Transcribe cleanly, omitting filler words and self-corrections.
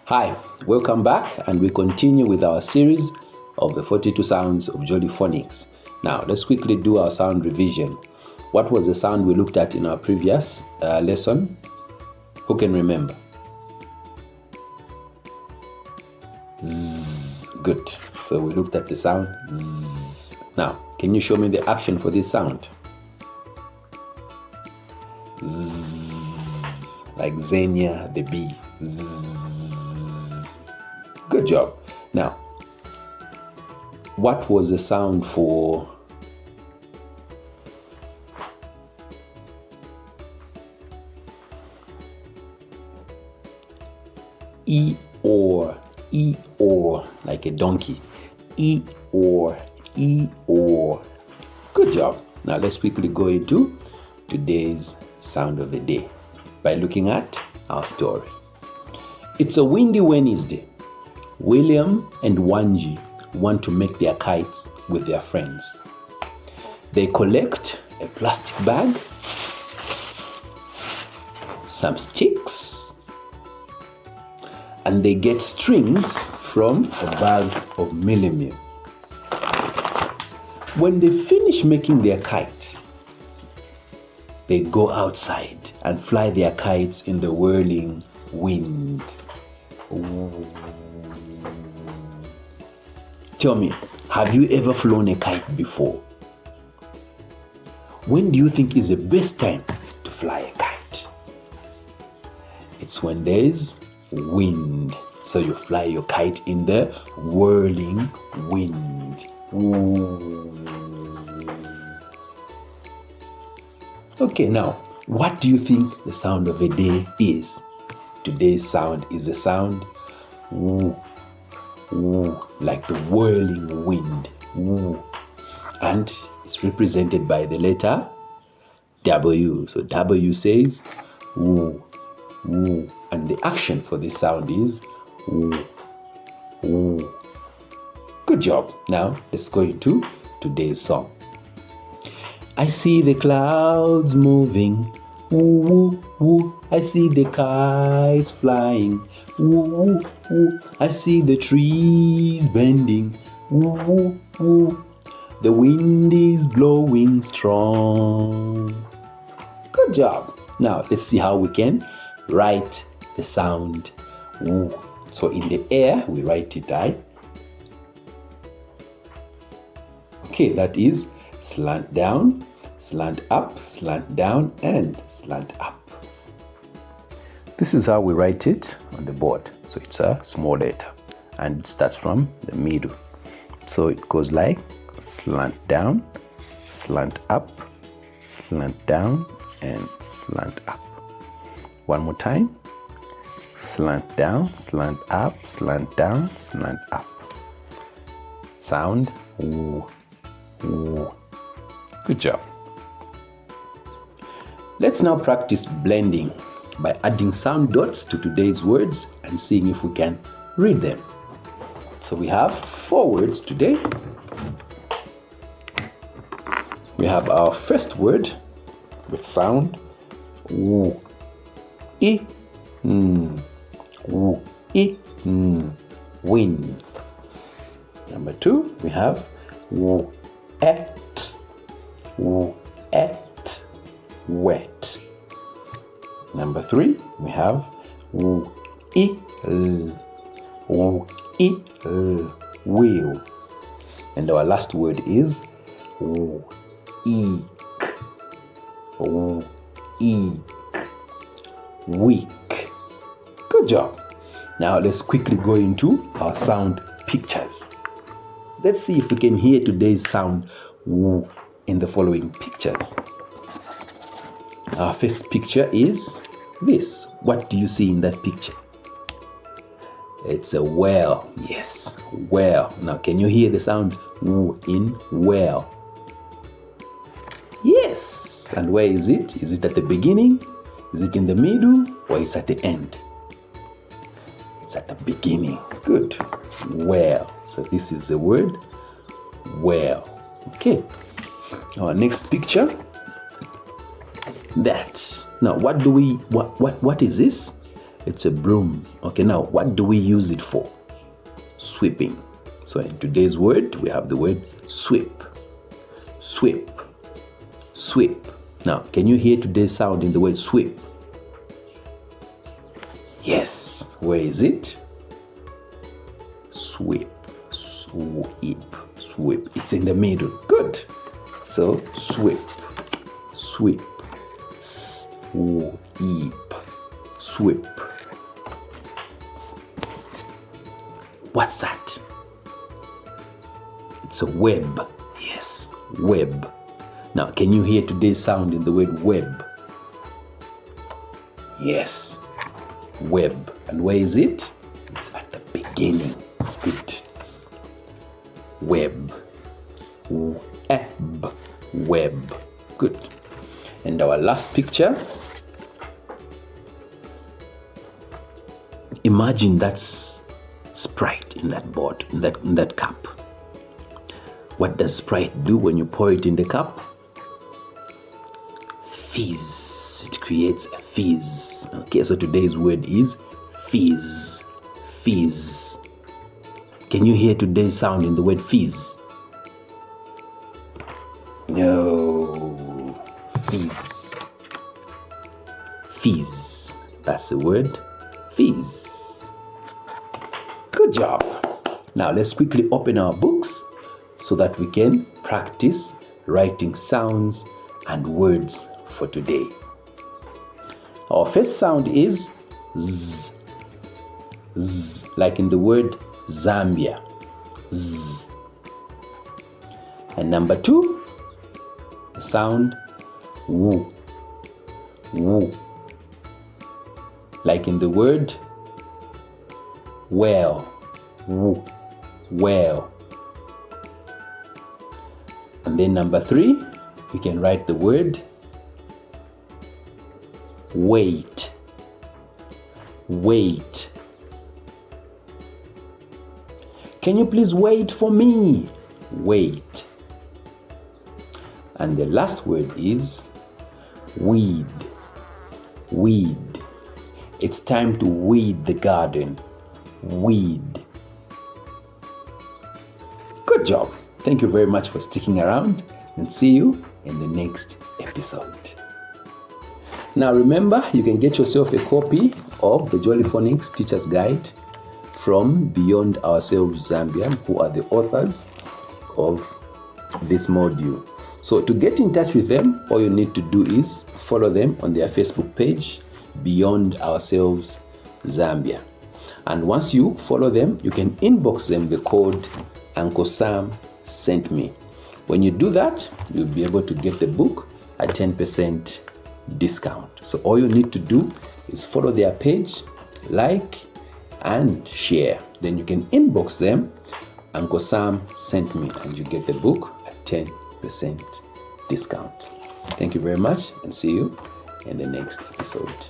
Hi, welcome back, and we continue with our series of the 42 sounds of Jolly Phonics. Now, let's quickly do our sound revision. What was the sound we looked at in our previous lesson? Who can remember? Zzz. Good. So we looked at the sound zzz. Now, can you show me the action for this sound? Zzz. Like Xenia the bee. Zzz. Good job. Now, what was the sound for E-or, E-or, like a donkey. E-or, E-or. Good job. Now let's quickly go into today's sound of the day by looking at our story. It's a windy Wednesday. William and Wanji want to make their kites with their friends. They collect a plastic bag, some sticks, and they get strings from a bag of mealie. When they finish making their kite, they go outside and fly their kites in the whirling wind. Ooh. Tell me, have you ever flown a kite before? When do you think is the best time to fly a kite? It's when there's wind. So you fly your kite in the whirling wind. Ooh. Okay, now, what do you think the sound of the day is? Today's sound is a sound woo, woo, like the whirling wind. Woo. And it's represented by the letter W. So W says woo, woo. And the action for this sound is woo, woo. Good job. Now let's go into today's song. I see the clouds moving, woo, woo, woo. I see the kites flying, woo, woo, woo. I see the trees bending, woo, woo, woo. The wind is blowing strong. Good job. Now let's see how we can write the sound woo. So in the air, we write it I. Okay, that is slant down, slant up, slant down, and slant up. This is how we write it on the board. So it's a small letter and it starts from the middle. So it goes like slant down, slant up, slant down, and slant up. One more time. Slant down, slant up, slant down, slant up. Sound woo, woo. Good job. Let's now practice blending by adding sound dots to today's words and seeing if we can read them. So we have 4 words today. We have our first word with sound woo, I, woo, I, wind. Number 2, we have woo, et, wet. Number 3, we have woo, I, wheel. And our last word is woo, eek, week. Good job. Now let's quickly go into our sound pictures. Let's see if we can hear today's sound woo in the following pictures. Our first picture is this. What do you see in that picture? It's a whale. Yes, whale. Now can you hear the sound woo in whale? Yes. And where is it? Is it at the beginning? Is it in the middle? Or is it at the end? It's at the beginning. Good. Whale. So this is the word whale. Okay. Our next picture. That. Now what is this? It's a broom. Okay, now what do we use it for? Sweeping. So in today's word, we have the word sweep. Sweep. Sweep. Now, can you hear today's sound in the word sweep? Yes. Where is it? Sweep. Sweep. Sweep. It's in the middle. Good. So, sweep. Sweep. Sweep. Sweep. What's that? It's a web. Yes, web. Now, can you hear today's sound in the word web? Yes, web. And where is it? It's at the beginning. Good. Web. Web. Web. Good. And our last picture. Imagine that's Sprite in that board, in that cup. What does Sprite do when you pour it in the cup? Fizz. It creates a fizz. Okay, so today's word is fizz. Fizz. Can you hear today's sound in the word fizz? No. Fizz. Fizz. That's the word. Fizz. Good job. Now let's quickly open our books so that we can practice writing sounds and words for today. Our first sound is Z. Z, like in the word Zambia. Z. And number 2, the sound W. W. Like in the word well. W. Well. And then number 3, we can write the word wait. Wait. Can you please wait for me? Wait. And the last word is weed. Weed. It's time to weed the garden. Weed. Good job. Thank you very much for sticking around, and see you in the next episode. Now remember, you can get yourself a copy of the Jolly Phonics Teacher's Guide from Beyond Ourselves Zambia, who are the authors of this module. So to get in touch with them, all you need to do is follow them on their Facebook page, Beyond Ourselves Zambia. And once you follow them, you can inbox them the code Uncle Sam sent me. When you do that, you'll be able to get the book at 10% discount. So all you need to do is follow their page, like, and share. Then you can inbox them, Uncle Sam sent me, and you get the book at 10% discount. Thank you very much, and see you in the next episode.